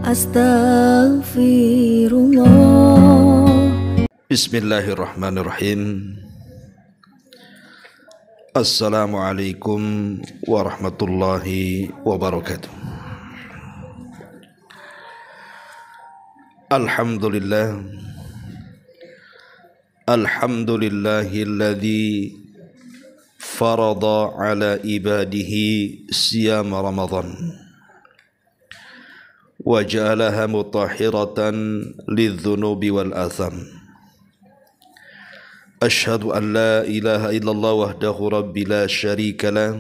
Astaghfirullah. Bismillahirrahmanirrahim. Assalamualaikum warahmatullahi wabarakatuh. Alhamdulillah. Alhamdulillahilladzi farada ala ibadihi siyam Ramadan wa ja'alaha mutahhiratan lidzunubi wal atham. Asyhadu an la ilaha illallah wahdahu rabbi la syarika lah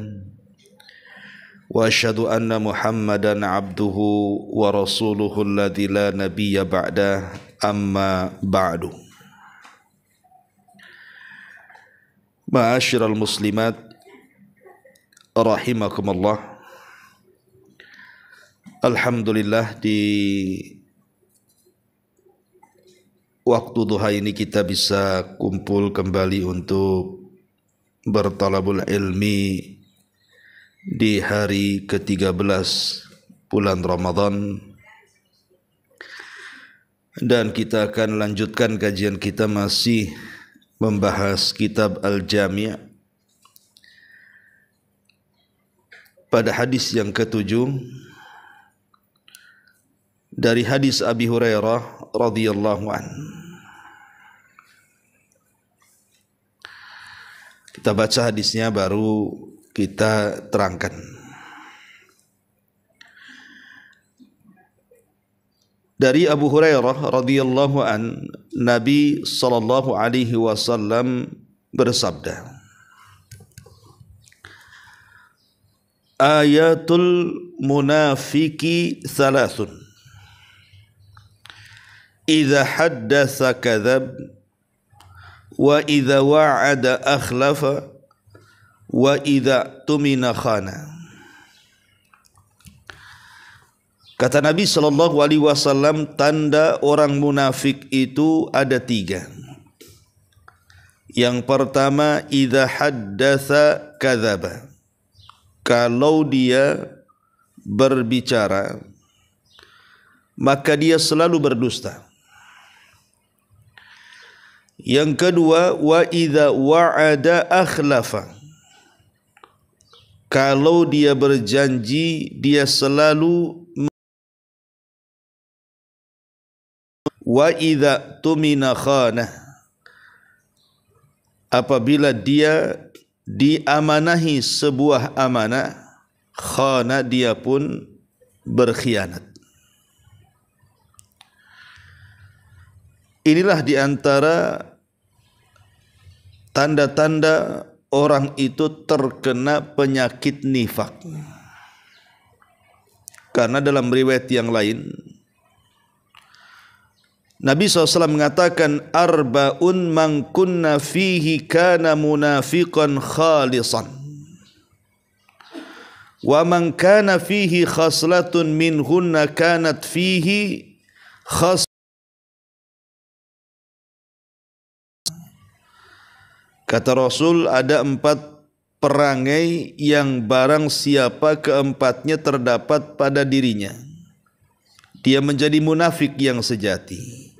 wa asyhadu anna Muhammadan abduhu wa rasuluhu alladzi la nabiyya ba'dah, amma ba'du. Ma'asyiral muslimat rahimakumullah. Alhamdulillah, di waktu duha ini kita bisa kumpul kembali untuk bertalabul ilmi di hari ke-13 bulan Ramadan, dan kita akan lanjutkan kajian kita masih membahas kitab Al-Jami' pada hadis yang ke-7 dari hadis Abi Hurairah radhiyallahu an. Kita baca hadisnya baru kita terangkan. Dari Abu Hurairah radhiyallahu an, Nabi sallallahu alaihi wasallam bersabda, ayatul munafiki thalathun, idza haddatsa kadzab, wa idza wa'ada akhlafa, wa idza tumina khana. Kata Nabi sallallahu alaihi wasallam, tanda orang munafik itu ada 3. Yang pertama, idza haddatsa kadzaba, kalau dia berbicara maka dia selalu berdusta. Yang kedua, wa idza wa'ada akhlafa, kalau dia berjanji dia selalu. Wa idza tumina khana, apabila dia diamanahi sebuah amanah, khana, dia pun berkhianat. Inilah diantara tanda-tanda orang itu terkena penyakit nifak. Karena dalam riwayat yang lain Nabi SAW mengatakan, arba'un man kunna fihi kana munafiqan khalisan, wa man kana fihi khaslatun minhunna kanat fihi khas. Kata Rasul, ada 4 perangai yang barang siapa keempatnya terdapat pada dirinya, dia menjadi munafik yang sejati.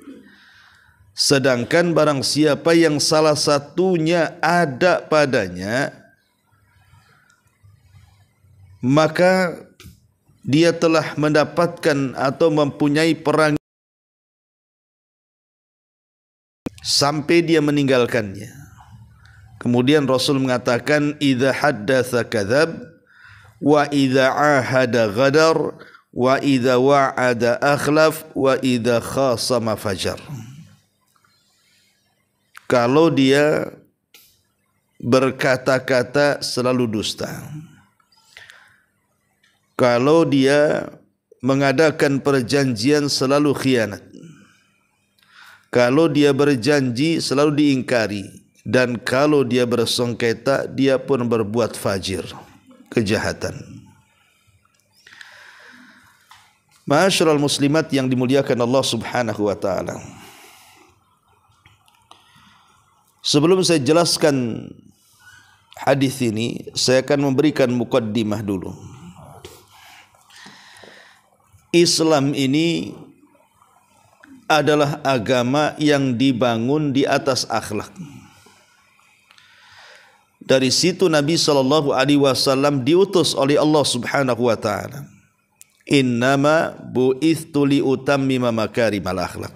Sedangkan barang siapa yang salah satunya ada padanya, maka dia telah mendapatkan atau mempunyai perang sampai dia meninggalkannya. Kemudian Rasul mengatakan, idza haddatsa kadzab, wa idza ahada ghadar, wa idza wa'ada akhlaf, wa idza khasama fajar. Kalau dia berkata-kata selalu dusta, kalau dia mengadakan perjanjian selalu khianat, kalau dia berjanji selalu diingkari, dan kalau dia bersengketa dia pun berbuat fajir, kejahatan. Ma'asyiral muslimat yang dimuliakan Allah Subhanahu wa taala. Sebelum saya jelaskan hadis ini, saya akan memberikan muqaddimah dulu. Islam ini adalah agama yang dibangun di atas akhlak. Dari situ Nabi SAW diutus oleh Allah Subhanahu wa taala. Innama bu'ithtu li utammima makarimal akhlak.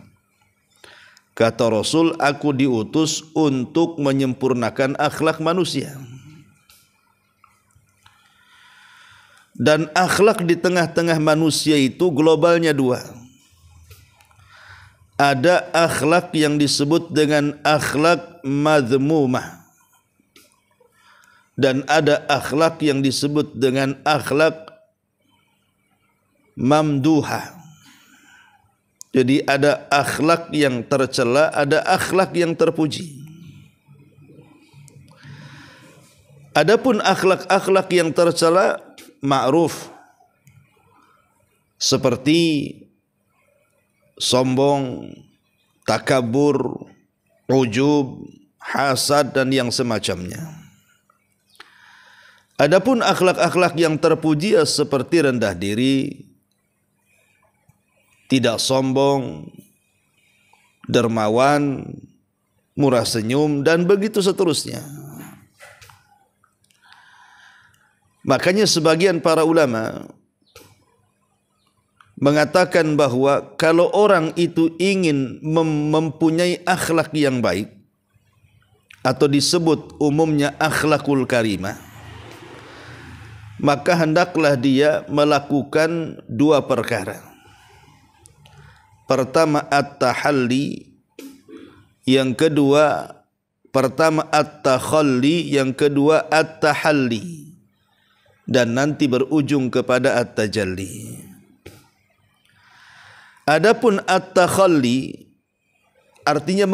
Kata Rasul, aku diutus untuk menyempurnakan akhlak manusia. Dan akhlak di tengah-tengah manusia itu globalnya dua. Ada akhlak yang disebut dengan akhlak madhmumah. Dan ada akhlak yang disebut dengan akhlak mamduha. Jadi ada akhlak yang tercela, ada akhlak yang terpuji. Adapun akhlak-akhlak yang tercela ma'ruf, seperti sombong, takabur, ujub, hasad dan yang semacamnya. Adapun akhlak-akhlak yang terpuji seperti rendah diri, tidak sombong, dermawan, murah senyum dan begitu seterusnya. Makanya sebagian para ulama mengatakan bahwa kalau orang itu ingin mempunyai akhlak yang baik atau disebut umumnya akhlakul karimah, maka hendaklah dia melakukan dua perkara. Pertama at-tahalli, yang kedua at-takhalli, yang kedua at-tahalli, dan nanti berujung kepada at-tajalli. Adapun at-takhalli artinya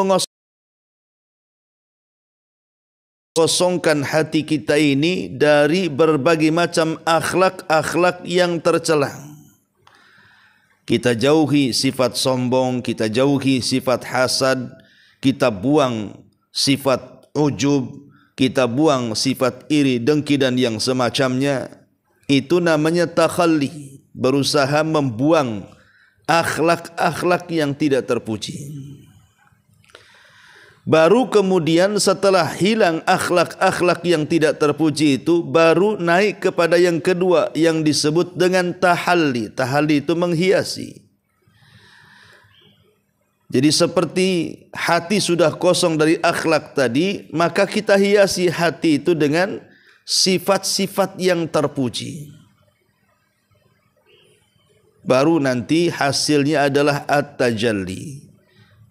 mengosongkan hati kita ini dari berbagai macam akhlak-akhlak yang tercela. Kita jauhi sifat sombong, kita jauhi sifat hasad, kita buang sifat ujub, kita buang sifat iri, dengki dan yang semacamnya. Itu namanya takhalli, berusaha membuang akhlak-akhlak yang tidak terpuji. Baru kemudian setelah hilang akhlak-akhlak yang tidak terpuji itu, baru naik kepada yang kedua yang disebut dengan tahalli. Tahalli itu menghiasi. Jadi seperti hati sudah kosong dari akhlak tadi, maka kita hiasi hati itu dengan sifat-sifat yang terpuji. Baru nanti hasilnya adalah at-tajalli.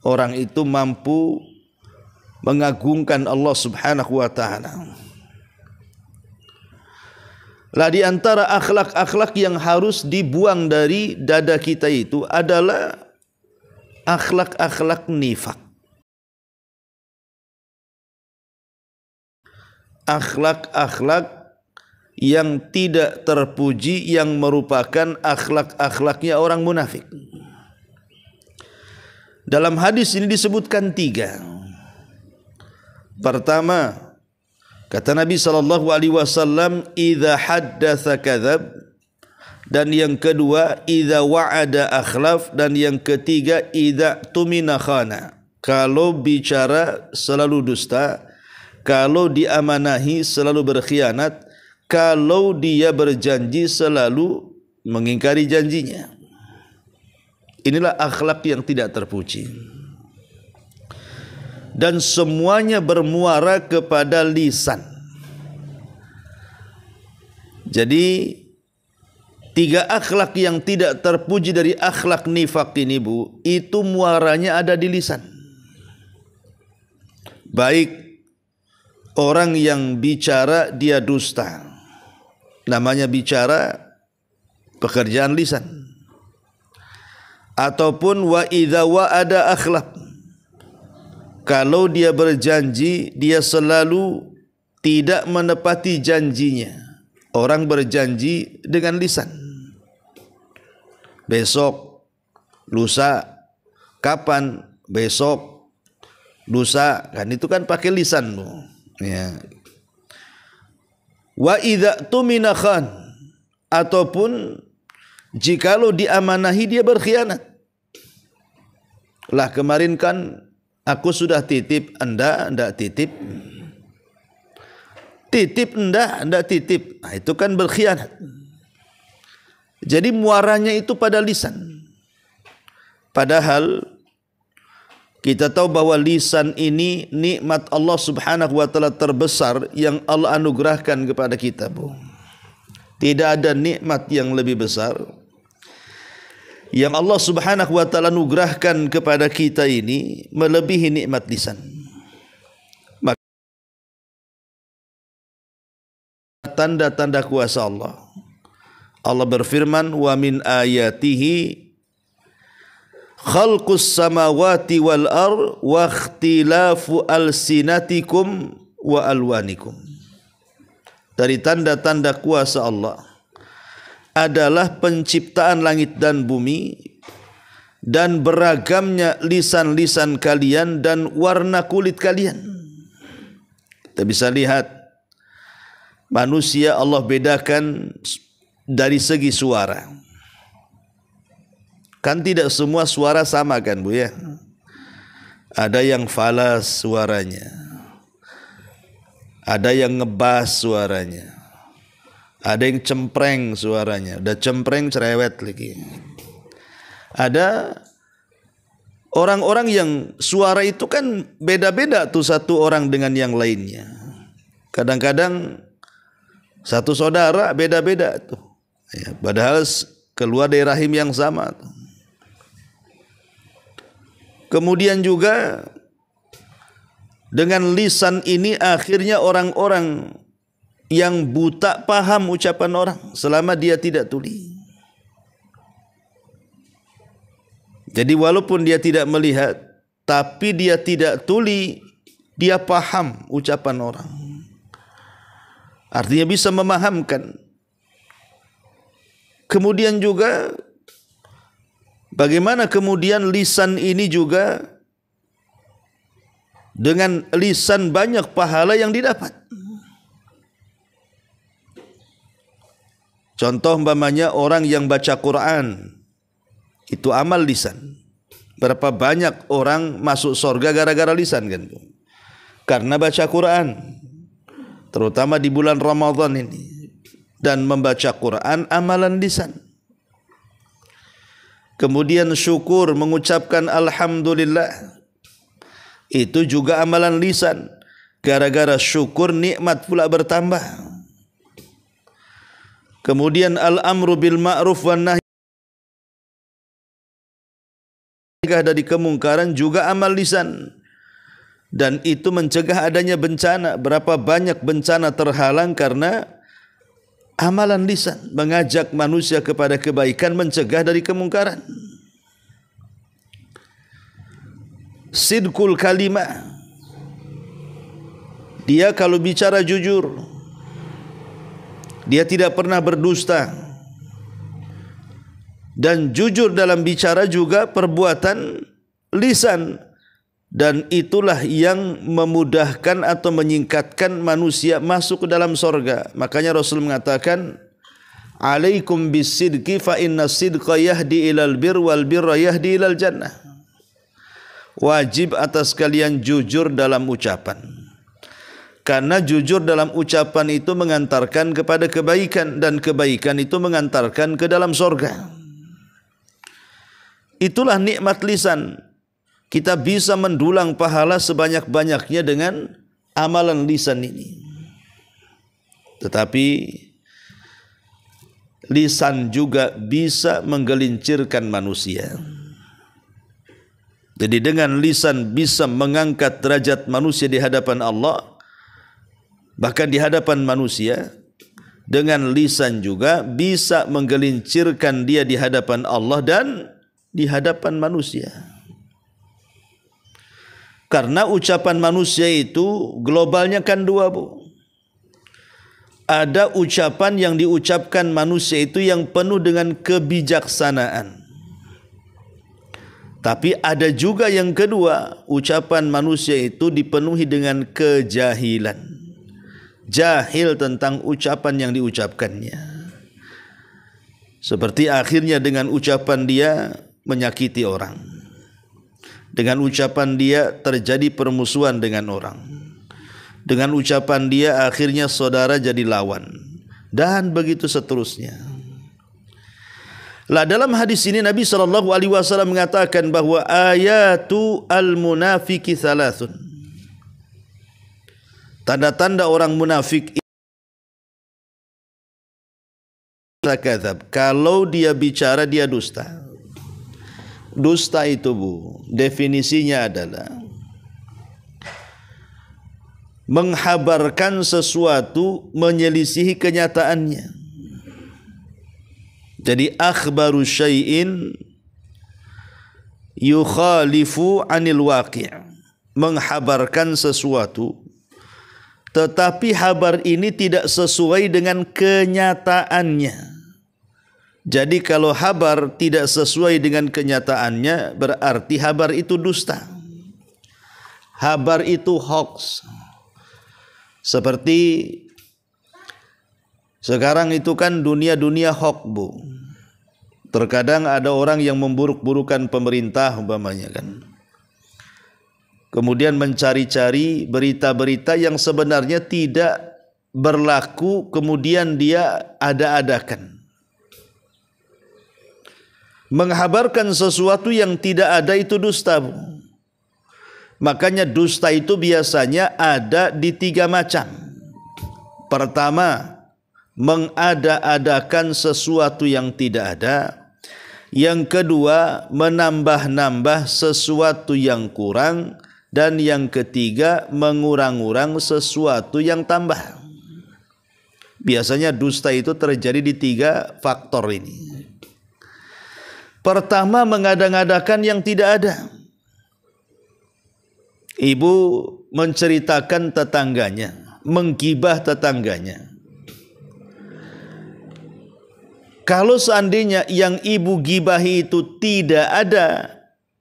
Orang itu mampu mengagungkan Allah Subhanahu wa taala. Lah di antara akhlak-akhlak yang harus dibuang dari dada kita itu adalah akhlak-akhlak nifak. Akhlak-akhlak yang tidak terpuji, yang merupakan akhlak-akhlaknya orang munafik. Dalam hadis ini disebutkan tiga. Pertama, kata Nabi SAW, idza haddatsa kadzab, dan yang kedua idza wa'ada akhlaf, dan yang ketiga idza tumina khana. Kalau bicara selalu dusta, kalau diamanahi selalu berkhianat, kalau dia berjanji selalu mengingkari janjinya. Inilah akhlak yang tidak terpuji. Dan semuanya bermuara kepada lisan. Jadi tiga akhlak yang tidak terpuji dari akhlak nifak ini, Bu, itu muaranya ada di lisan. Baik orang yang bicara dia dusta, namanya bicara pekerjaan lisan. Ataupun wa idza wa'ada akhlaf, kalau dia berjanji, dia selalu tidak menepati janjinya. Orang berjanji dengan lisan. Besok, lusa, kapan, besok, lusa, kan itu kan pakai lisan, Bu. Ya. Wa idza tumina khan, ataupun Jikalau diamanahi dia berkhianat. Lah kemarin kan aku sudah titip, Anda enggak titip. Titip enggak titip. Nah, itu kan berkhianat. Jadi muaranya itu pada lisan. Padahal kita tahu bahwa lisan ini nikmat Allah Subhanahu wa taala terbesar yang Allah anugerahkan kepada kita, Bu. Tidak ada nikmat yang lebih besar yang Allah Subhanahu wa taala anugerahkan kepada kita ini melebihi nikmat lisan. Maka tanda-tanda kuasa Allah. Allah berfirman, "Wa min ayatihi khalqus samawati wal ar wa ikhtilafu alsinatikum wa alwanikum." Dari tanda-tanda kuasa Allah adalah penciptaan langit dan bumi dan beragamnya lisan-lisan kalian dan warna kulit kalian. Kita bisa lihat manusia Allah bedakan dari segi suara. Kan tidak semua suara sama kan, Bu ya? Ada yang falas suaranya. Ada yang ngebas suaranya. Ada yang cempreng suaranya. Udah cempreng cerewet lagi. Ada orang-orang yang suara itu kan beda-beda tuh satu orang dengan yang lainnya. Kadang-kadang satu saudara beda-beda tuh. Ya, padahal keluar dari rahim yang sama tuh. Kemudian juga dengan lisan ini akhirnya orang-orang yang buta paham ucapan orang selama dia tidak tuli. Jadi walaupun dia tidak melihat, tapi dia tidak tuli, dia paham ucapan orang. Artinya bisa memahamkan. Kemudian juga bagaimana kemudian lisan ini juga dengan lisan banyak pahala yang didapat. Contoh umpamanya orang yang baca Quran, itu amal lisan. Berapa banyak orang masuk surga gara-gara lisan kan? Karena baca Quran. Terutama di bulan Ramadan ini. Dan membaca Quran amalan lisan. Kemudian syukur, mengucapkan alhamdulillah, itu juga amalan lisan. Gara-gara syukur nikmat pula bertambah. Kemudian al-amru bil ma'ruf wan nahi dari kemungkaran juga amal lisan. Dan itu mencegah adanya bencana. Berapa banyak bencana terhalang karena amalan lisan, mengajak manusia kepada kebaikan, mencegah dari kemungkaran. Sidqul kalimah, dia kalau bicara jujur, dia tidak pernah berdusta, dan jujur dalam bicara juga perbuatan lisan. Dan itulah yang memudahkan atau menyingkatkan manusia masuk ke dalam sorga. Makanya Rasul mengatakan, "Alaikum bisidqi fa inna sidqa yahdi ilal bir wal birra yahdi ilal jannah." Wajib atas kalian jujur dalam ucapan. Karena jujur dalam ucapan itu mengantarkan kepada kebaikan, dan kebaikan itu mengantarkan ke dalam sorga. Itulah nikmat lisan. Kita bisa mendulang pahala sebanyak-banyaknya dengan amalan lisan ini. Tetapi lisan juga bisa menggelincirkan manusia. Jadi dengan lisan bisa mengangkat derajat manusia di hadapan Allah, bahkan di hadapan manusia. Dengan lisan juga bisa menggelincirkan dia di hadapan Allah dan di hadapan manusia. Karena ucapan manusia itu globalnya kan dua, Bu. Ada ucapan yang diucapkan manusia itu yang penuh dengan kebijaksanaan. Tapi ada juga yang kedua, ucapan manusia itu dipenuhi dengan kejahilan. Jahil tentang ucapan yang diucapkannya. Seperti akhirnya dengan ucapan dia menyakiti orang. Dengan ucapan dia terjadi permusuhan dengan orang. Dengan ucapan dia akhirnya saudara jadi lawan. Dan begitu seterusnya. Lah dalam hadis ini Nabi SAW mengatakan bahwa ayatu al-munafiki thalathun. Tanda-tanda orang munafik kalau dia bicara dia dusta. Dusta itu definisinya adalah menghabarkan sesuatu menyelisihi kenyataannya. Jadi akhbaru syai'in yukhalifu anil waqi', menghabarkan sesuatu tetapi kabar ini tidak sesuai dengan kenyataannya. Jadi kalau kabar tidak sesuai dengan kenyataannya, berarti kabar itu dusta. Kabar itu hoax. Seperti sekarang itu kan dunia hoax, Bu. Terkadang ada orang yang memburuk-burukan pemerintah umpamanya kan. Kemudian mencari-cari berita-berita yang sebenarnya tidak berlaku, kemudian dia ada-adakan. Menghabarkan sesuatu yang tidak ada itu dusta, Bu. Makanya dusta itu biasanya ada di 3 macam. Pertama, mengada-adakan sesuatu yang tidak ada. Yang kedua, menambah-nambah sesuatu yang kurang. Dan yang ketiga, mengurang-urang sesuatu yang tambah. Biasanya dusta itu terjadi di 3 faktor ini. Pertama, mengada-ngadakan yang tidak ada. Ibu menceritakan tetangganya, menggibah tetangganya. Kalau seandainya yang ibu gibahi itu tidak ada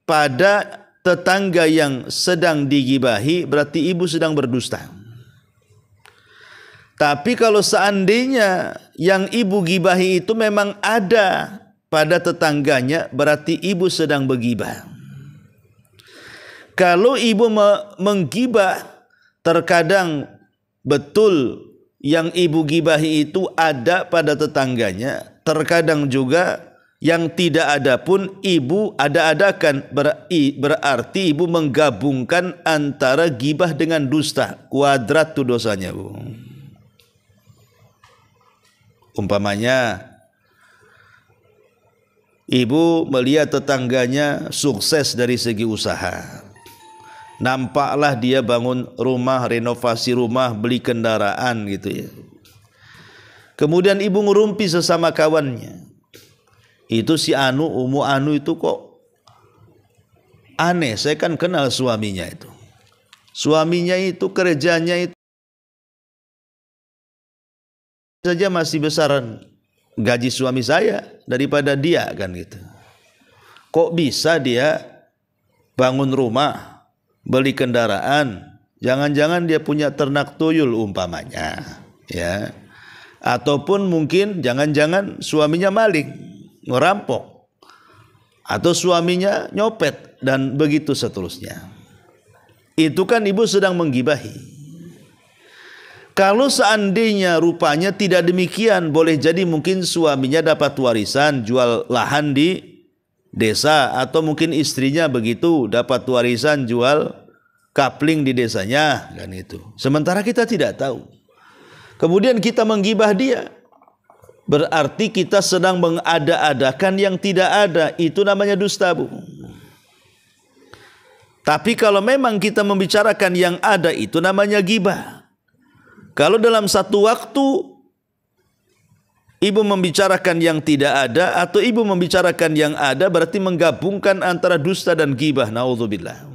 pada tetangga yang sedang digibahi, berarti ibu sedang berdusta. Tapi kalau seandainya yang ibu gibahi itu memang ada pada tetangganya, berarti ibu sedang bergibah. Kalau ibu menggibah, terkadang betul yang ibu gibahi itu ada pada tetangganya, terkadang juga yang tidak ada pun ibu ada-adakan. Berarti ibu menggabungkan antara gibah dengan dusta. Kuadrat itu dosanya, Bu. Umpamanya ibu melihat tetangganya sukses dari segi usaha. Nampaklah dia bangun rumah, renovasi rumah, beli kendaraan gitu ya. Kemudian ibu ngerumpi sesama kawannya. Itu si Anu, Umu Anu itu kok aneh. Saya kan kenal suaminya itu. Suaminya itu kerjanya itu saja masih besaran gaji suami saya daripada dia kan gitu. Kok bisa dia bangun rumah, beli kendaraan, jangan-jangan dia punya ternak tuyul umpamanya, ya. Ataupun mungkin jangan-jangan suaminya maling, ngerampok, atau suaminya nyopet dan begitu seterusnya. Itu kan ibu sedang menggibahi. Kalau seandainya rupanya tidak demikian, boleh jadi mungkin suaminya dapat warisan, jual lahan di desa, atau mungkin istrinya begitu dapat warisan, jual kapling di desanya, kan itu. Sementara kita tidak tahu. Kemudian kita menggibah dia, berarti kita sedang mengada-adakan yang tidak ada. Itu namanya dusta, Bu. Tapi kalau memang kita membicarakan yang ada, itu namanya gibah. Kalau dalam satu waktu ibu membicarakan yang tidak ada atau ibu membicarakan yang ada, berarti menggabungkan antara dusta dan gibah. Naudzubillah.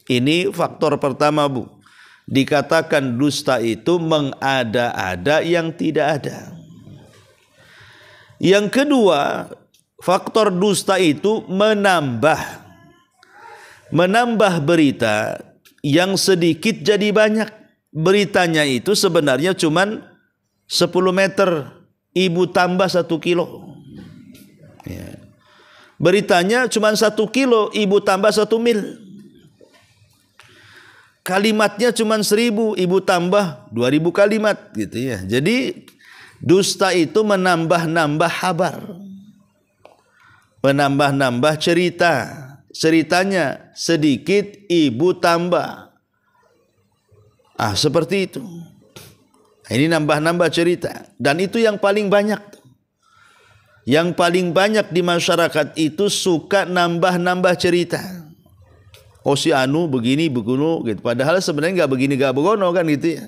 Ini faktor pertama, Bu. Dikatakan dusta itu mengada-ada yang tidak ada. Yang kedua, faktor dusta itu menambah berita yang sedikit jadi banyak. Beritanya itu sebenarnya cuman 10 meter, ibu tambah 1 kilo. Ya. Beritanya cuma 1 kilo, ibu tambah 1 mil. Kalimatnya cuma 1000, ibu tambah 2000 kalimat gitu ya. Jadi dusta itu menambah-nambah kabar, menambah-nambah cerita. Ceritanya sedikit, ibu tambah. Seperti itu. Ini nambah-nambah cerita. Dan itu yang paling banyak. Yang paling banyak di masyarakat itu suka nambah-nambah cerita. Oh si anu begini begono gitu. Padahal sebenarnya nggak begini nggak begono kan gitu ya.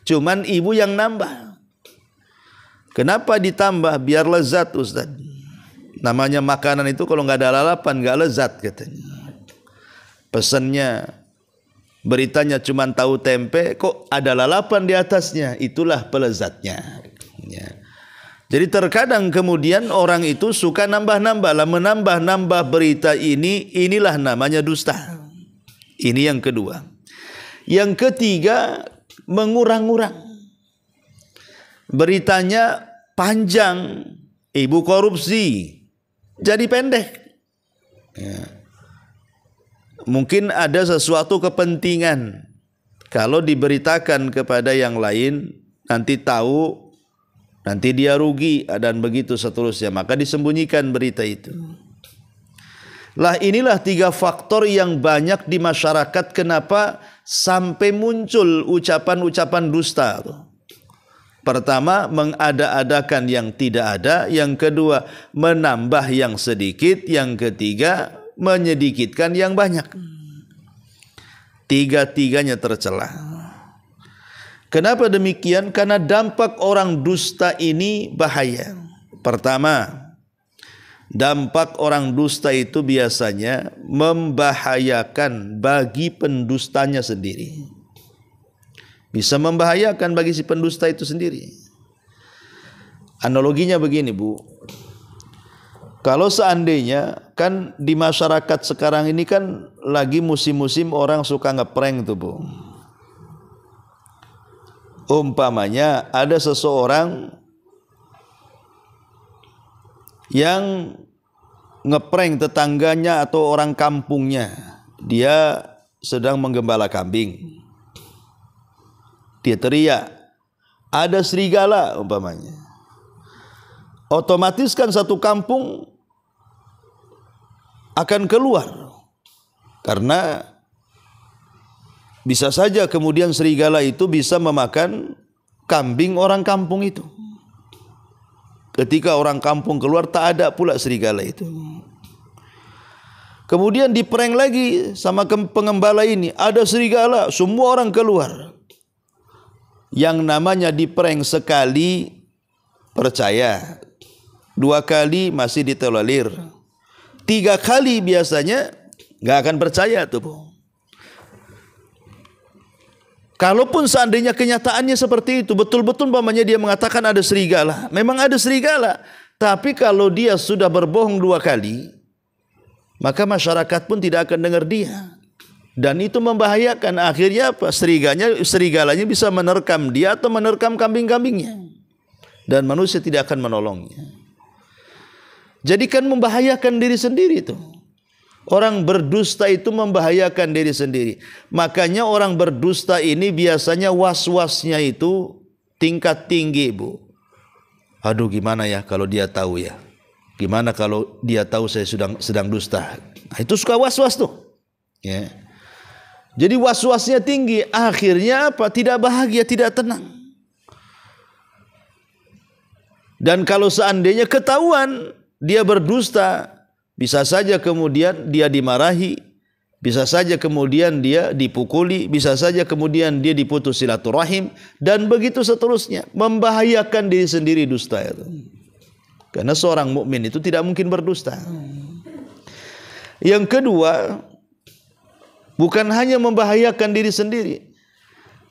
Cuman ibu yang nambah. Kenapa ditambah? Biar lezat Ustaz. Namanya makanan itu kalau nggak ada lalapan nggak lezat katanya. Pesannya, beritanya cuma tahu tempe, kok ada lalapan di atasnya. Itulah pelezatnya. Ya. Jadi terkadang kemudian orang itu suka nambah-nambah, menambah-nambah berita ini, inilah namanya dusta. Ini yang kedua. Yang ketiga, mengurang-urang. Beritanya panjang, ibu korupsi, jadi pendek. Ya. Mungkin ada sesuatu kepentingan. Kalau diberitakan kepada yang lain, nanti tahu, nanti dia rugi, dan begitu seterusnya. Maka disembunyikan berita itu. Lah inilah 3 faktor yang banyak di masyarakat kenapa sampai muncul ucapan-ucapan dusta. Pertama, mengada-adakan yang tidak ada. Yang kedua, menambah yang sedikit. Yang ketiga, menyedikitkan yang banyak. 3-tiganya tercela. Kenapa demikian? Karena dampak orang dusta ini bahaya. Pertama, dampak orang dusta itu biasanya membahayakan bagi pendustanya sendiri. Bisa membahayakan bagi si pendusta itu sendiri. Analoginya begini Bu. Kalau seandainya kan di masyarakat sekarang ini kan lagi musim-musim orang suka ngeprank tuh Bu. Umpamanya ada seseorang yang ngeprank tetangganya atau orang kampungnya. Dia sedang menggembala kambing. Dia teriak, ada serigala umpamanya. Otomatis kan satu kampung akan keluar. Karena bisa saja kemudian serigala itu bisa memakan kambing orang kampung itu. Ketika orang kampung keluar, tak ada pula serigala itu. Kemudian diprank lagi sama pengembala ini, ada serigala, semua orang keluar. Yang namanya diprank sekali percaya, 2 kali masih ditolerir, 3 kali biasanya nggak akan percaya tuh Bu. Kalaupun seandainya kenyataannya seperti itu, betul-betul umpamanya dia mengatakan ada serigala, memang ada serigala. Tapi kalau dia sudah berbohong 2 kali, maka masyarakat pun tidak akan dengar dia. Dan itu membahayakan. Akhirnya apa? Serigalanya bisa menerkam dia atau menerkam kambing-kambingnya. Dan manusia tidak akan menolongnya. Jadi kan membahayakan diri sendiri itu. Orang berdusta itu membahayakan diri sendiri. Makanya orang berdusta ini biasanya was-wasnya itu tingkat tinggi Bu. Aduh gimana ya kalau dia tahu ya. Gimana kalau dia tahu saya sedang dusta. Nah, itu suka was-was tuh. Ya. Jadi was-wasnya tinggi. Akhirnya apa? Tidak bahagia, tidak tenang. Dan kalau seandainya ketahuan dia berdusta, bisa saja kemudian dia dimarahi, bisa saja kemudian dia dipukuli, bisa saja kemudian dia diputus silaturahim, dan begitu seterusnya. Membahayakan diri sendiri dusta itu. Karena seorang mukmin itu tidak mungkin berdusta. Yang kedua, bukan hanya membahayakan diri sendiri,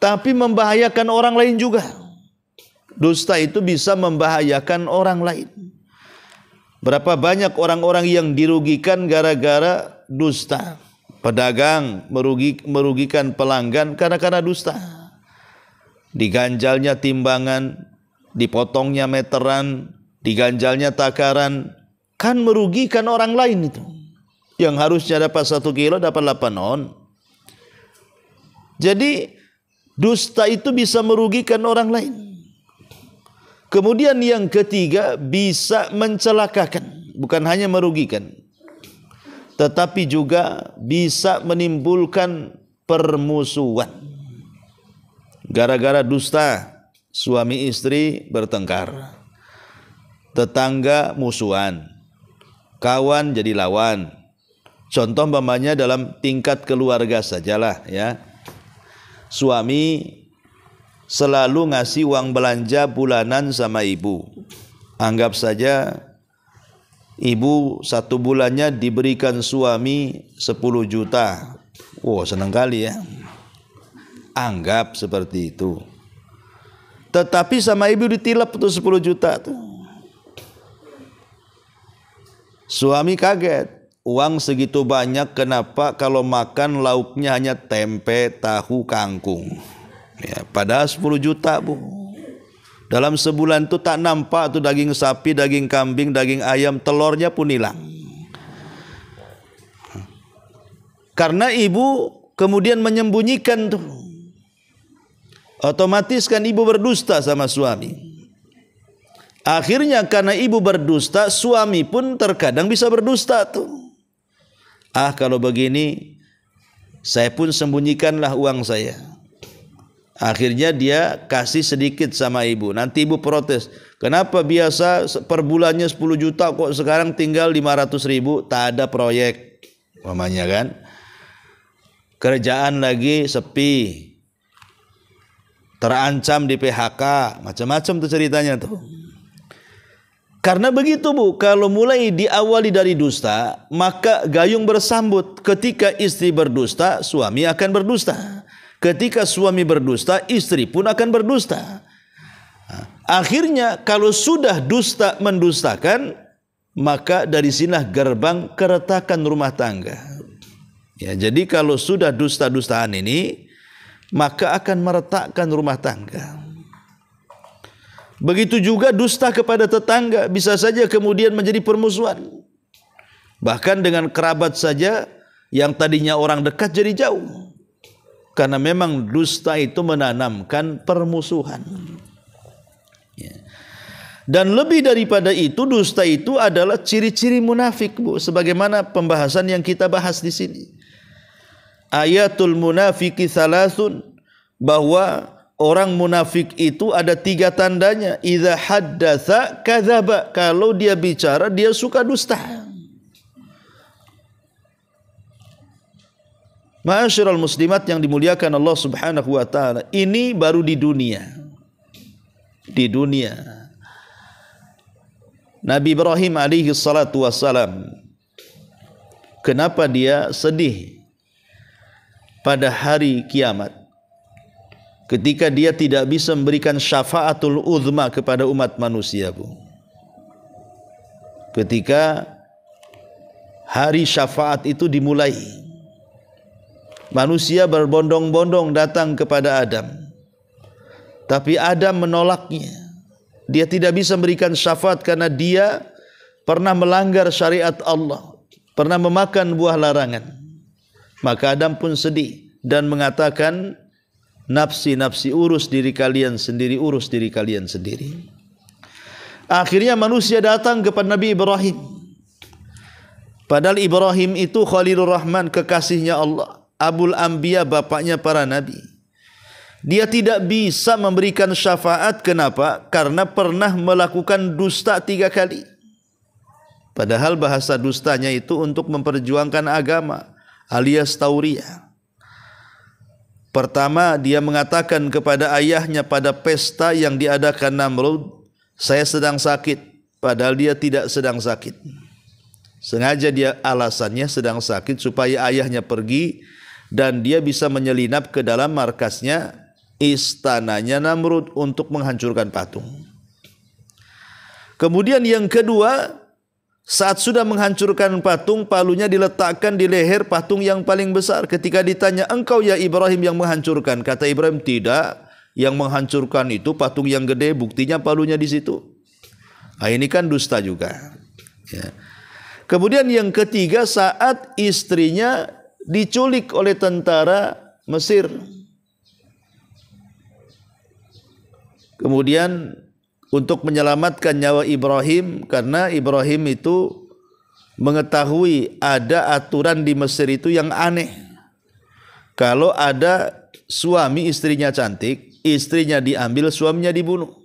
tapi membahayakan orang lain juga. Dusta itu bisa membahayakan orang lain. Berapa banyak orang-orang yang dirugikan gara-gara dusta. Pedagang merugikan pelanggan karena dusta. Diganjalnya timbangan, dipotongnya meteran, diganjalnya takaran, kan merugikan orang lain itu. Yang harusnya dapat 1 kilo dapat 8 on. Jadi dusta itu bisa merugikan orang lain. Kemudian yang ketiga, bisa mencelakakan, bukan hanya merugikan, tetapi juga bisa menimbulkan permusuhan. Gara-gara dusta, suami istri bertengkar, tetangga musuhan, kawan jadi lawan. Contoh umpamanya dalam tingkat keluarga sajalah ya. Suami selalu ngasih uang belanja bulanan sama ibu. Anggap saja ibu 1 bulannya diberikan suami 10 juta. Wow, senang kali ya. Anggap seperti itu. Tetapi sama ibu ditilap tuh 10 juta tuh. Suami kaget. Uang segitu banyak, kenapa kalau makan lauknya hanya tempe, tahu, kangkung. Ya, padahal 10 juta bu. Dalam sebulan itu tak nampak tuh daging sapi, daging kambing, daging ayam, telurnya pun hilang. Karena ibu kemudian menyembunyikan tuh. Otomatis kan ibu berdusta sama suami. Akhirnya karena ibu berdusta, suami pun terkadang bisa berdusta tuh. Kalau begini, saya pun sembunyikanlah uang saya. Akhirnya dia kasih sedikit sama ibu. Nanti ibu protes. Kenapa biasa per bulannya 10 juta kok sekarang tinggal 500 ribu? Tak ada proyek. Mamanya kan. Kerjaan lagi sepi. Terancam di PHK. Macam-macam tuh ceritanya tuh. Karena begitu bu. Kalau mulai diawali dari dusta, maka gayung bersambut. Ketika istri berdusta, suami akan berdusta. Ketika suami berdusta, istri pun akan berdusta. Akhirnya kalau sudah dusta mendustakan, maka dari sinilah gerbang keretakan rumah tangga. Ya, jadi kalau sudah dusta-dustaan ini, maka akan meretakkan rumah tangga. Begitu juga dusta kepada tetangga, bisa saja kemudian menjadi permusuhan. Bahkan dengan kerabat saja, yang tadinya orang dekat jadi jauh. Karena memang dusta itu menanamkan permusuhan. Ya. Dan lebih daripada itu, dusta itu adalah ciri-ciri munafik, bu. Sebagaimana pembahasan yang kita bahas di sini. Ayatul munafiki salasun, bahwa orang munafik itu ada 3 tandanya. Idza haddatsa kadzaba, kalau dia bicara dia suka dusta. Ma'asyiral muslimat yang dimuliakan Allah Subhanahu wa taala, ini baru di dunia. Di dunia. Nabi Ibrahim alaihi salatu wassalam, kenapa dia sedih pada hari kiamat? Ketika dia tidak bisa memberikan syafaatul uzma kepada umat manusia, bu. Ketika hari syafaat itu dimulai, manusia berbondong-bondong datang kepada Adam. Tapi Adam menolaknya. Dia tidak bisa memberikan syafaat karena dia pernah melanggar syariat Allah, pernah memakan buah larangan. Maka Adam pun sedih dan mengatakan, nafsi-nafsi, urus diri kalian sendiri, urus diri kalian sendiri. Akhirnya manusia datang kepada Nabi Ibrahim. Padahal Ibrahim itu Khalilur Rahman, kekasihnya Allah, Abul Anbiya, bapaknya para nabi. Dia tidak bisa memberikan syafaat. Kenapa? Karena pernah melakukan dusta 3 kali. Padahal bahasa dustanya itu untuk memperjuangkan agama, alias tauriyah. Pertama, dia mengatakan kepada ayahnya pada pesta yang diadakan Namrud, saya sedang sakit, padahal dia tidak sedang sakit. Sengaja dia alasannya sedang sakit supaya ayahnya pergi dan dia bisa menyelinap ke dalam markasnya, istananya Namrud untuk menghancurkan patung. Kemudian yang kedua, saat sudah menghancurkan patung, palunya diletakkan di leher patung yang paling besar. Ketika ditanya, engkau ya Ibrahim yang menghancurkan? Kata Ibrahim, tidak. Yang menghancurkan itu patung yang gede, buktinya palunya di situ. Nah, ini kan dusta juga. Ya. Kemudian yang ketiga, saat istrinya diculik oleh tentara Mesir. Kemudian untuk menyelamatkan nyawa Ibrahim, karena Ibrahim itu mengetahui ada aturan di Mesir itu yang aneh. Kalau ada suami istrinya cantik, istrinya diambil, suaminya dibunuh.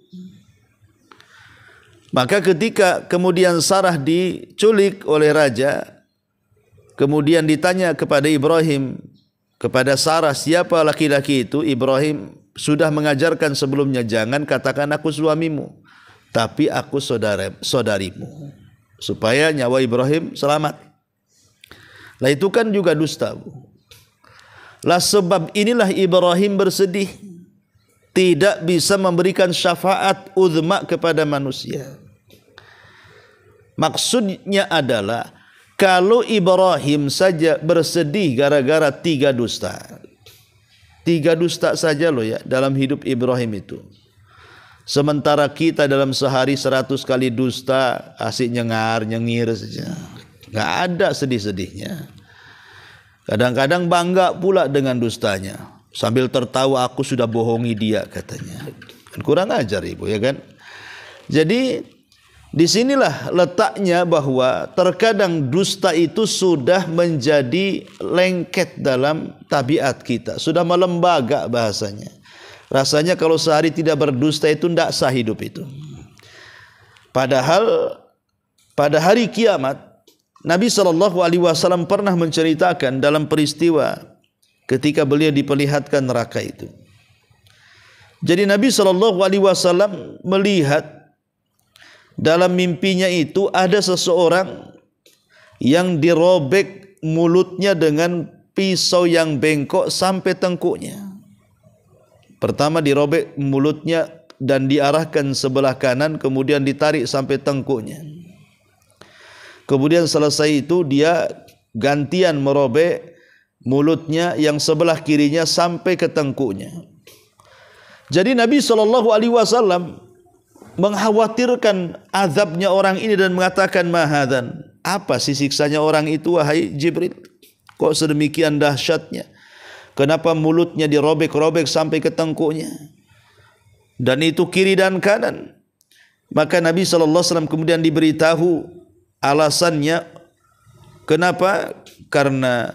Maka ketika kemudian Sarah diculik oleh raja, kemudian ditanya kepada Ibrahim, kepada Sarah, siapa laki-laki itu? Ibrahim sudah mengajarkan sebelumnya, jangan katakan aku suamimu, tapi aku saudarimu, supaya nyawa Ibrahim selamat. Lah itu kan juga dusta, Bu. Lah sebab inilah Ibrahim bersedih, tidak bisa memberikan syafaat uzma kepada manusia. Maksudnya adalah, kalau Ibrahim saja bersedih gara-gara 3 dusta. 3 dusta saja loh ya dalam hidup Ibrahim itu. Sementara kita dalam sehari 100 kali dusta, asik nyengir saja. Nggak ada sedih-sedihnya. Kadang-kadang bangga pula dengan dustanya. Sambil tertawa, aku sudah bohongi dia katanya. Kan kurang ajar ibu ya kan. Jadi disinilah letaknya bahwa terkadang dusta itu sudah menjadi lengket dalam tabiat kita, sudah melembaga bahasanya. Rasanya kalau sehari tidak berdusta itu tidak sah hidup itu. Padahal pada hari kiamat Nabi SAW pernah menceritakan dalam peristiwa ketika beliau diperlihatkan neraka itu. Jadi Nabi SAW melihat dalam mimpinya itu ada seseorang yang dirobek mulutnya dengan pisau yang bengkok sampai tengkuknya. Pertama dirobek mulutnya dan diarahkan sebelah kanan, kemudian ditarik sampai tengkuknya. Kemudian selesai itu dia gantian merobek mulutnya yang sebelah kirinya sampai ke tengkuknya. Jadi Nabi SAW mengkhawatirkan azabnya orang ini dan mengatakan, mahadan, apa sih siksanya orang itu wahai Jibril? Kok sedemikian dahsyatnya? Kenapa mulutnya dirobek-robek sampai ke tengkuknya? Dan itu kiri dan kanan. Maka Nabi SAW kemudian diberitahu alasannya. Kenapa? Karena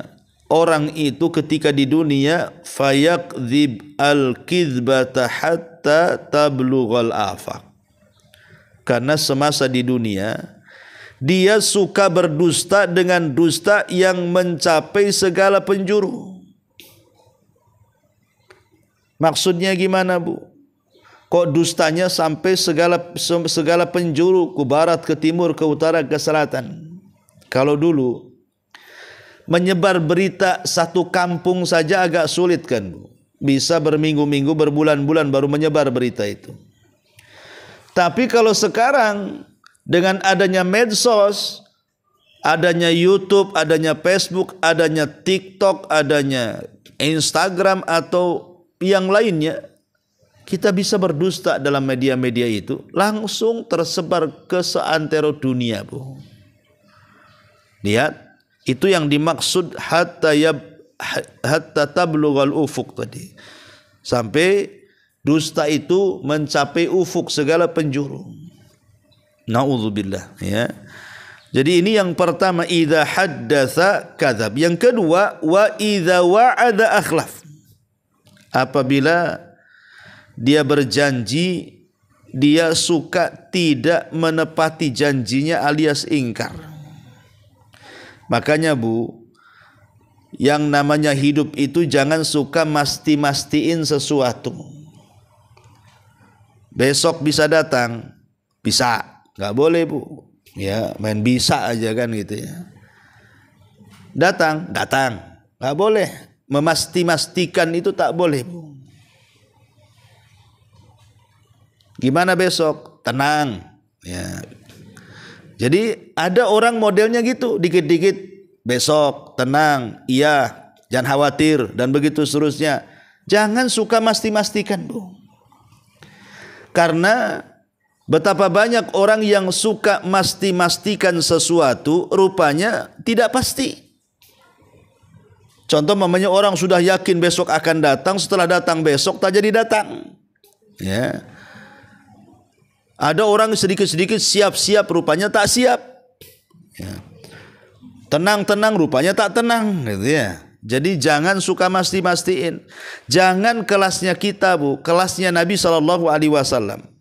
orang itu ketika di dunia fayakdzib al-kizbata hatta tablughal afaq. Karena semasa di dunia dia suka berdusta dengan dusta yang mencapai segala penjuru. Maksudnya gimana, Bu? Kok dustanya sampai segala penjuru, ke barat, ke timur, ke utara, ke selatan? Kalau dulu menyebar berita satu kampung saja agak sulit kan, Bu? Bisa berminggu-minggu, berbulan-bulan baru menyebar berita itu. Tapi kalau sekarang dengan adanya medsos, adanya YouTube, adanya Facebook, adanya TikTok, adanya Instagram atau yang lainnya, kita bisa berdusta dalam media-media itu, langsung tersebar ke seantero dunia, Bu. Lihat, itu yang dimaksud hatta tablughal ufuq tadi. Sampai dusta itu mencapai ufuk, segala penjuru. Na'udzubillah ya. Jadi ini yang pertama, idza haddatsa kadzab. Yang kedua, wa idza wa'ada akhlaf. Apabila dia berjanji, dia suka tidak menepati janjinya alias ingkar. Makanya, Bu, yang namanya hidup itu jangan suka mastiin sesuatu. Besok bisa datang, bisa, nggak boleh, Bu. Ya, main bisa aja kan gitu ya. Datang, nggak boleh. Memastikan itu tak boleh, Bu. Gimana besok? Tenang. Ya. Jadi ada orang modelnya gitu, dikit-dikit besok, tenang, iya, jangan khawatir dan begitu seterusnya. Jangan suka mastikan, Bu. Karena Betapa banyak orang yang suka masti-mastikan sesuatu, rupanya tidak pasti. Contoh mamanya orang sudah yakin besok akan datang, setelah datang besok tak jadi datang. Ya. Ada orang sedikit-sedikit siap-siap, rupanya tak siap. Ya. Tenang-tenang, rupanya tak tenang, gitu ya. Jadi jangan suka masti-mastiin. Jangan kelasnya kita, Bu, kelasnya Nabi SAW.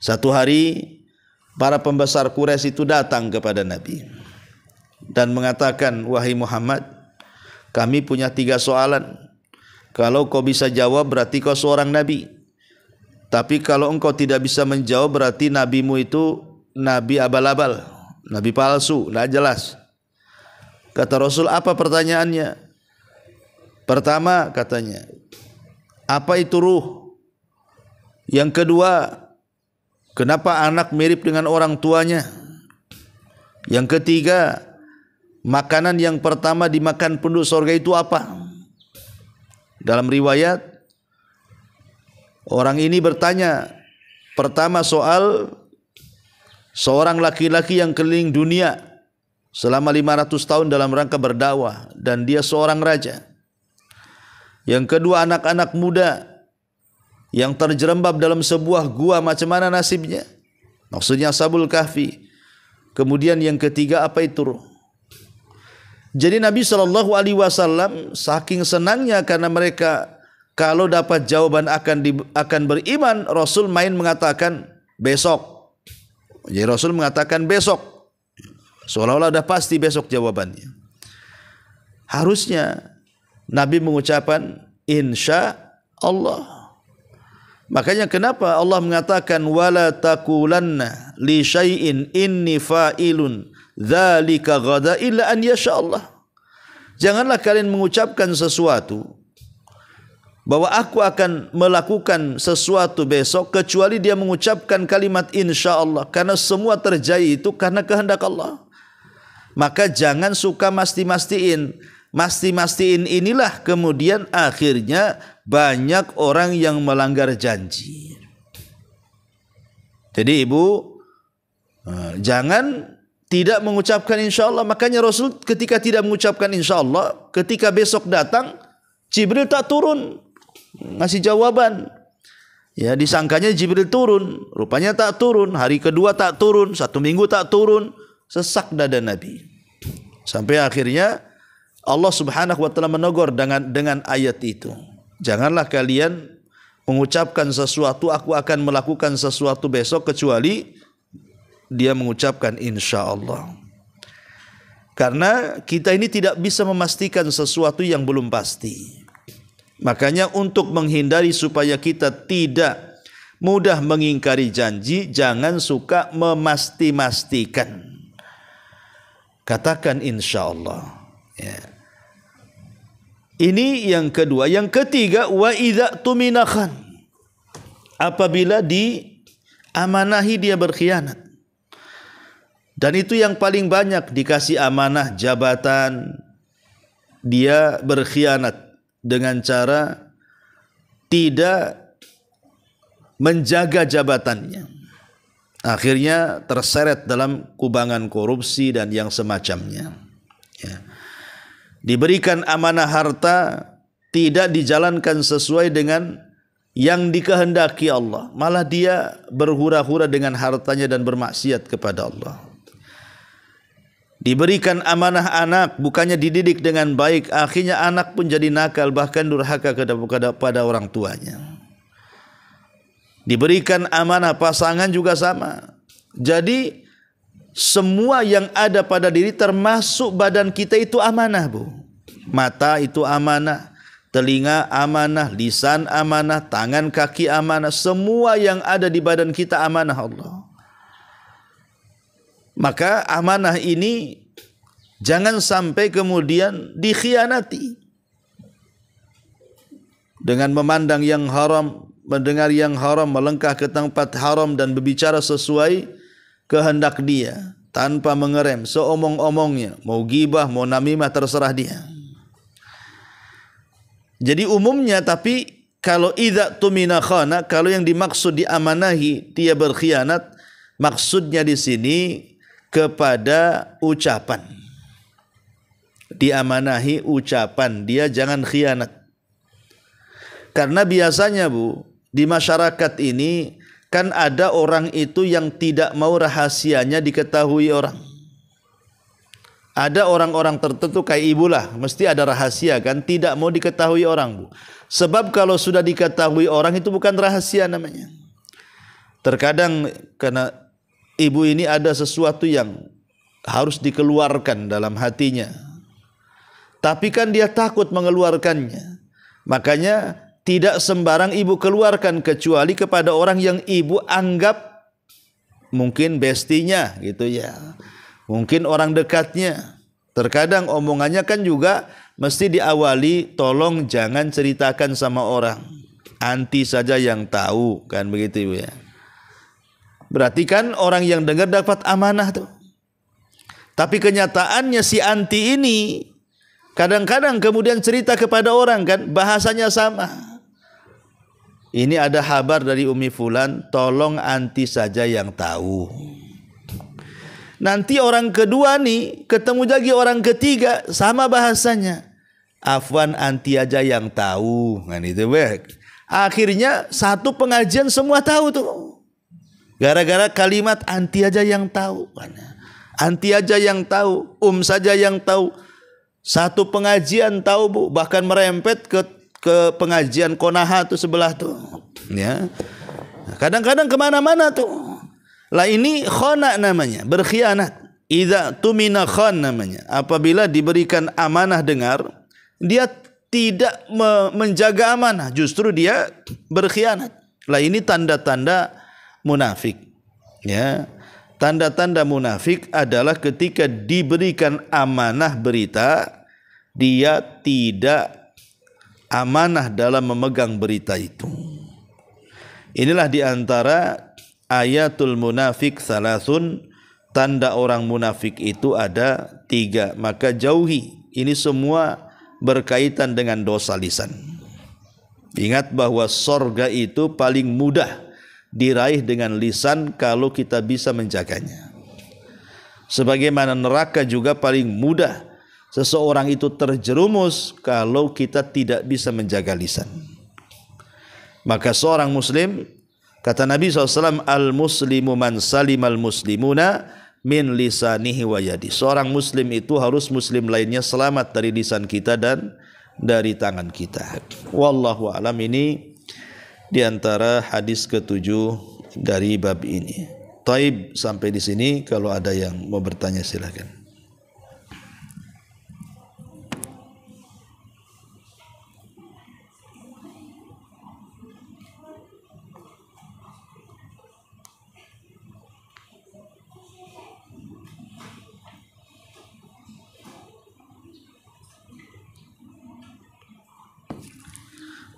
Satu hari para pembesar Quraisy itu datang kepada Nabi dan mengatakan, wahai Muhammad, kami punya 3 soalan. Kalau kau bisa jawab berarti kau seorang Nabi. Tapi kalau engkau tidak bisa menjawab berarti nabimu itu nabi abal-abal, nabi palsu, tidak jelas. Kata Rasul, apa pertanyaannya? Pertama katanya, apa itu ruh? Yang kedua, kenapa anak mirip dengan orang tuanya? Yang ketiga, makanan yang pertama dimakan penduduk surga itu apa? Dalam riwayat, orang ini bertanya, pertama soal seorang laki-laki yang keliling dunia selama 500 tahun dalam rangka berdakwah dan dia seorang raja. Yang kedua, anak-anak muda yang terjerembab dalam sebuah gua, macam mana nasibnya? Maksudnya Ashabul Kahfi. Kemudian yang ketiga, apa itu ruh? Jadi Nabi SAW saking senangnya karena mereka kalau dapat jawaban akan beriman, Rasul main mengatakan besok. Jadi Rasul mengatakan besok, seolah-olah dah pasti besok jawabannya. Harusnya Nabi mengucapkan insya Allah. Makanya kenapa Allah mengatakan wala taqulanna li syai'in inni fa'ilun dzalika ghada illa an yasha Allah. Janganlah kalian mengucapkan sesuatu bahwa aku akan melakukan sesuatu besok kecuali dia mengucapkan kalimat insya Allah, karena semua terjadi itu karena kehendak Allah. Maka jangan suka masti-mastiin. Masti-mastiin inilah kemudian akhirnya banyak orang yang melanggar janji. Jadi ibu, jangan tidak mengucapkan insya Allah. Makanya Rasul ketika tidak mengucapkan insya Allah, ketika besok datang, Jibril tak turun ngasih jawaban. Ya, disangkanya Jibril turun, rupanya tak turun. Hari kedua tak turun, 1 minggu tak turun. Sesak dada Nabi. Sampai akhirnya Allah Subhanahu wa taala menegur dengan ayat itu. Janganlah kalian mengucapkan sesuatu, aku akan melakukan sesuatu besok kecuali dia mengucapkan insya Allah. Karena kita ini tidak bisa memastikan sesuatu yang belum pasti. Makanya untuk menghindari supaya kita tidak mudah mengingkari janji, jangan suka memasti-mastikan. Katakan insya Allah. Ya. Ini yang kedua. Yang ketiga, wa idza tuminakhan. Apabila diamanahi dia berkhianat. Dan itu yang paling banyak, dikasih amanah jabatan, dia berkhianat dengan cara tidak menjaga jabatannya. Akhirnya terseret dalam kubangan korupsi dan yang semacamnya. Ya. Diberikan amanah harta, tidak dijalankan sesuai dengan yang dikehendaki Allah. Malah dia berhura-hura dengan hartanya dan bermaksiat kepada Allah. Diberikan amanah anak, bukannya dididik dengan baik, akhirnya anak pun jadi nakal, bahkan durhaka kepada orang tuanya. Diberikan amanah pasangan juga sama. Jadi semua yang ada pada diri termasuk badan kita itu amanah, Bu. Mata itu amanah, telinga amanah, lisan amanah, tangan kaki amanah. Semua yang ada di badan kita amanah Allah. Maka amanah ini jangan sampai kemudian dikhianati. Dengan memandang yang haram, mendengar yang haram, melangkah ke tempat haram dan berbicara sesuai kehendak dia tanpa mengerem, seomong-omongnya, mau gibah, mau namimah, terserah dia. Jadi umumnya, tapi kalau idza tumina khana, kalau yang dimaksud diamanahi dia berkhianat, maksudnya di sini kepada ucapan. Diamanahi ucapan, dia jangan khianat. Karena biasanya Bu, di masyarakat ini kan ada orang itu yang tidak mau rahasianya diketahui orang. Ada orang-orang tertentu kayak ibu lah, mesti ada rahasia kan, tidak mau diketahui orang Bu. Sebab kalau sudah diketahui orang itu bukan rahasia namanya. Terkadang karena ibu ini ada sesuatu yang harus dikeluarkan dalam hatinya. Tapi kan dia takut mengeluarkannya. Makanya tidak sembarang ibu keluarkan kecuali kepada orang yang ibu anggap mungkin bestinya gitu ya. Mungkin orang dekatnya. Terkadang omongannya kan juga mesti diawali, tolong jangan ceritakan sama orang. Anti saja yang tahu, kan begitu Ibu ya. Berarti kan orang yang dengar dapat amanah tuh. Tapi kenyataannya si anti ini kadang-kadang kemudian cerita kepada orang kan, bahasanya sama. Ini ada kabar dari Umi Fulan, tolong anti saja yang tahu. Nanti orang kedua nih ketemu lagi orang ketiga sama bahasanya. Afwan anti aja yang tahu. Kan itu baik. Akhirnya satu pengajian semua tahu tuh. Gara-gara kalimat anti aja yang tahu. Anti aja yang tahu, saja yang tahu. Satu pengajian tahu Bu, bahkan merempet ke pengajian Konaha tuh sebelah tuh. Ya. Kadang-kadang kemana-mana tuh. Lah ini khana namanya, berkhianat. Idza tumina khan namanya. Apabila diberikan amanah dengar, dia tidak menjaga amanah, justru dia berkhianat. Lah ini tanda-tanda munafik. Ya. Tanda-tanda munafik adalah ketika diberikan amanah berita, dia tidak amanah dalam memegang berita itu. Inilah diantara ayatul munafik salasun, tanda orang munafik itu ada 3, maka jauhi. Ini semua berkaitan dengan dosa lisan. Ingat bahwa sorga itu paling mudah diraih dengan lisan kalau kita bisa menjaganya. Sebagaimana neraka juga paling mudah seseorang itu terjerumus kalau kita tidak bisa menjaga lisan. Maka seorang muslim, kata Nabi SAW, al-muslimu man salimal muslimuna min lisanihi wa yadi. Seorang muslim itu harus muslim lainnya selamat dari lisan kita dan dari tangan kita. Wallahu alam. Ini diantara hadis ke-7 dari bab ini. Taib, sampai di sini. Kalau ada yang mau bertanya silakan.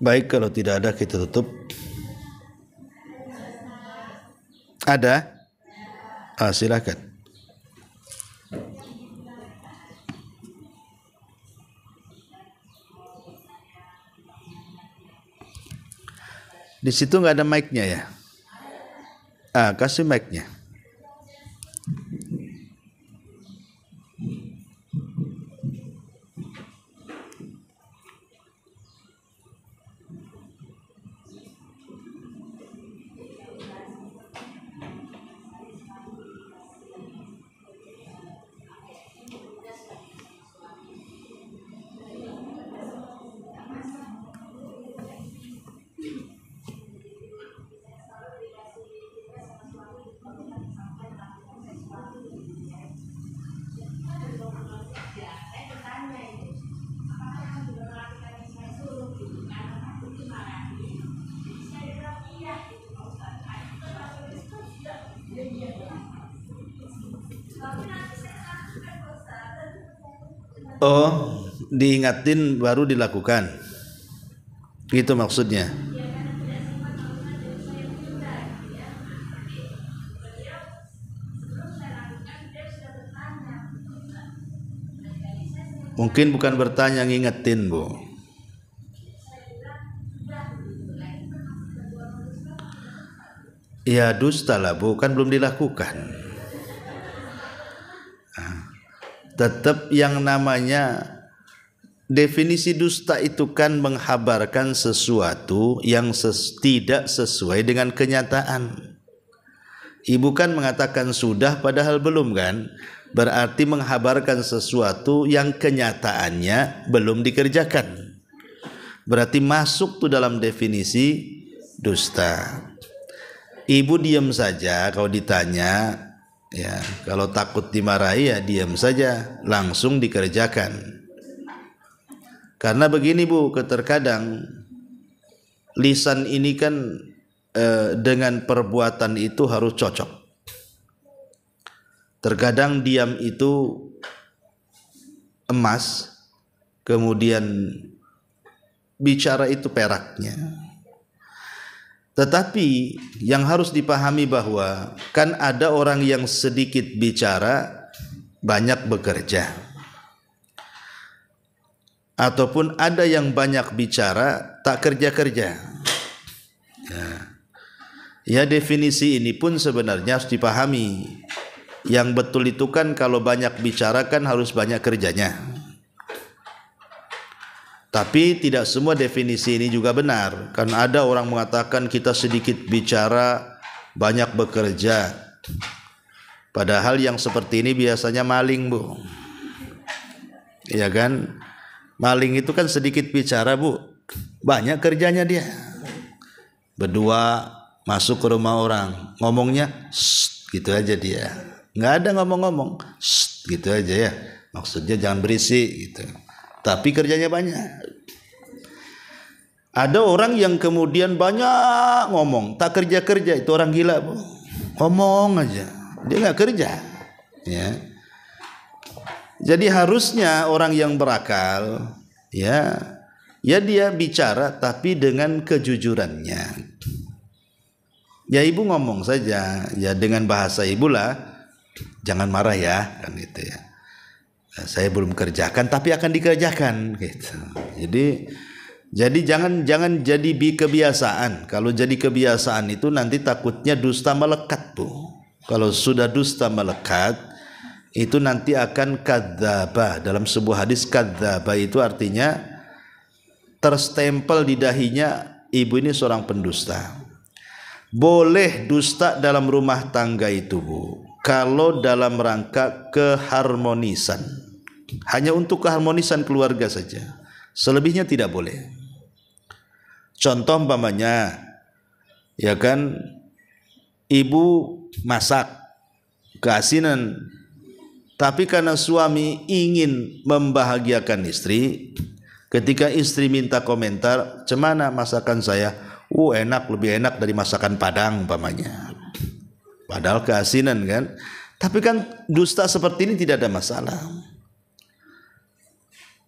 Baik, kalau tidak ada kita tutup. Ada? Silakan. Di situ nggak ada mic-nya ya? Kasih mic-nya. Oh, diingatin baru dilakukan. Gitu maksudnya. Mungkin bukan bertanya, ngingetin Bu. Ya dusta lah Bu, kan belum dilakukan. Tetap yang namanya definisi dusta itu kan menghabarkan sesuatu yang tidak sesuai dengan kenyataan. Ibu kan mengatakan sudah padahal belum kan? Berarti menghabarkan sesuatu yang kenyataannya belum dikerjakan. Berarti masuk tuh dalam definisi dusta. Ibu diam saja kalau ditanya, ya kalau takut dimarahi ya diam saja, langsung dikerjakan. Karena begini Bu, terkadang lisan ini kan dengan perbuatan itu harus cocok. Terkadang diam itu emas, kemudian bicara itu peraknya. Tetapi yang harus dipahami bahwa kan ada orang yang sedikit bicara banyak bekerja, ataupun ada yang banyak bicara tak kerja-kerja. Ya definisi ini pun sebenarnya harus dipahami. Yang betul itu kan kalau banyak bicara kan harus banyak kerjanya. Tapi tidak semua definisi ini juga benar. Kan ada orang mengatakan kita sedikit bicara banyak bekerja. Padahal yang seperti ini biasanya maling Bu. Iya kan? Maling itu kan sedikit bicara Bu, banyak kerjanya dia. Berdua masuk ke rumah orang, ngomongnya gitu aja dia, nggak ada ngomong-ngomong gitu aja ya, maksudnya jangan berisik gitu, tapi kerjanya banyak. Ada orang yang kemudian banyak ngomong tak kerja-kerja, itu orang gila Bu. Ngomong aja dia nggak kerja ya. Jadi harusnya orang yang berakal ya dia bicara tapi dengan kejujurannya. Ya ibu ngomong saja ya dengan bahasa ibu lah, jangan marah ya kan gitu ya. Saya belum kerjakan tapi akan dikerjakan gitu. Jadi jangan jadi kebiasaan. Kalau jadi kebiasaan itu nanti takutnya dusta melekat Bu. Kalau sudah dusta melekat itu nanti akan kadzdzaba. Dalam sebuah hadis kadzdzaba itu artinya terstempel di dahinya ibu ini seorang pendusta. Boleh dusta dalam rumah tangga itu Bu, kalau dalam rangka keharmonisan, hanya untuk keharmonisan keluarga saja, selebihnya tidak boleh. Contoh umpamanya ya kan, ibu masak keasinan, tapi karena suami ingin membahagiakan istri, ketika istri minta komentar, "Cemana masakan saya?" Enak, lebih enak dari masakan Padang umpamanya. Padahal keasinan kan. Tapi kan dusta seperti ini tidak ada masalah.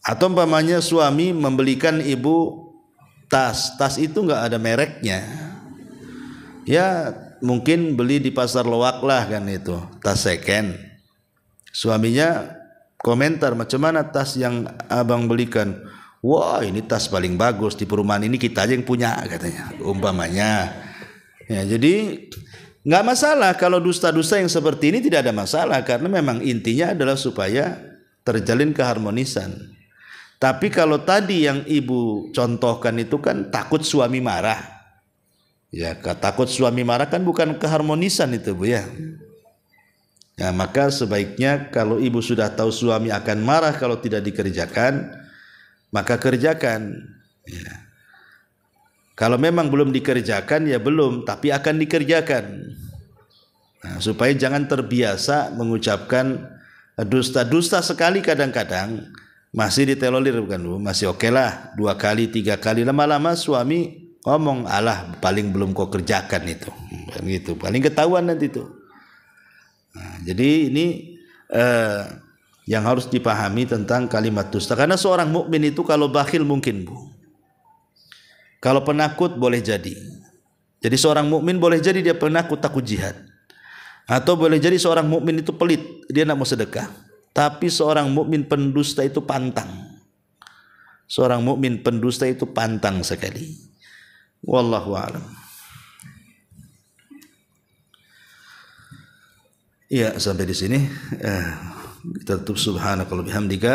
Atau umpamanya suami membelikan ibu tas itu nggak ada mereknya. Ya mungkin beli di pasar loak lah kan itu, tas second. Suaminya komentar, "Macam mana tas yang abang belikan?" "Wah ini tas paling bagus di perumahan ini, kita aja yang punya," katanya umpamanya. Ya, jadi nggak masalah kalau dusta-dusta yang seperti ini, tidak ada masalah karena memang intinya adalah supaya terjalin keharmonisan. Tapi kalau tadi yang ibu contohkan itu kan takut suami marah. Ya takut suami marah kan bukan keharmonisan itu Bu ya. Ya maka sebaiknya kalau ibu sudah tahu suami akan marah kalau tidak dikerjakan, maka kerjakan ya. Kalau memang belum dikerjakan ya belum, tapi akan dikerjakan. Nah, supaya jangan terbiasa mengucapkan dusta-dusta sekali, kadang-kadang masih ditolerir bukan Bu, masih oke lah 2 kali 3 kali, lama-lama suami ngomong, "Alah paling belum kau kerjakan itu," kan gitu, paling ketahuan nanti itu. Nah, jadi ini yang harus dipahami tentang kalimat dusta. Karena seorang mukmin itu kalau bakhil mungkin Bu, kalau penakut boleh jadi. Jadi seorang mukmin boleh jadi dia penakut, takut jihad. Atau boleh jadi seorang mukmin itu pelit, dia tidak mau sedekah. Tapi seorang mukmin pendusta itu pantang. Seorang mukmin pendusta itu pantang sekali. Wallahu a'lam. Iya, sampai di sini kita tutup. Subhanakallahumma bihamdika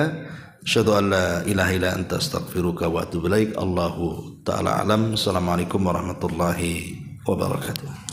asyhadu an la ilaha illa anta astaghfiruka wa atubu ilaik. Allahu taala alam. Assalamualaikum warahmatullahi wabarakatuh.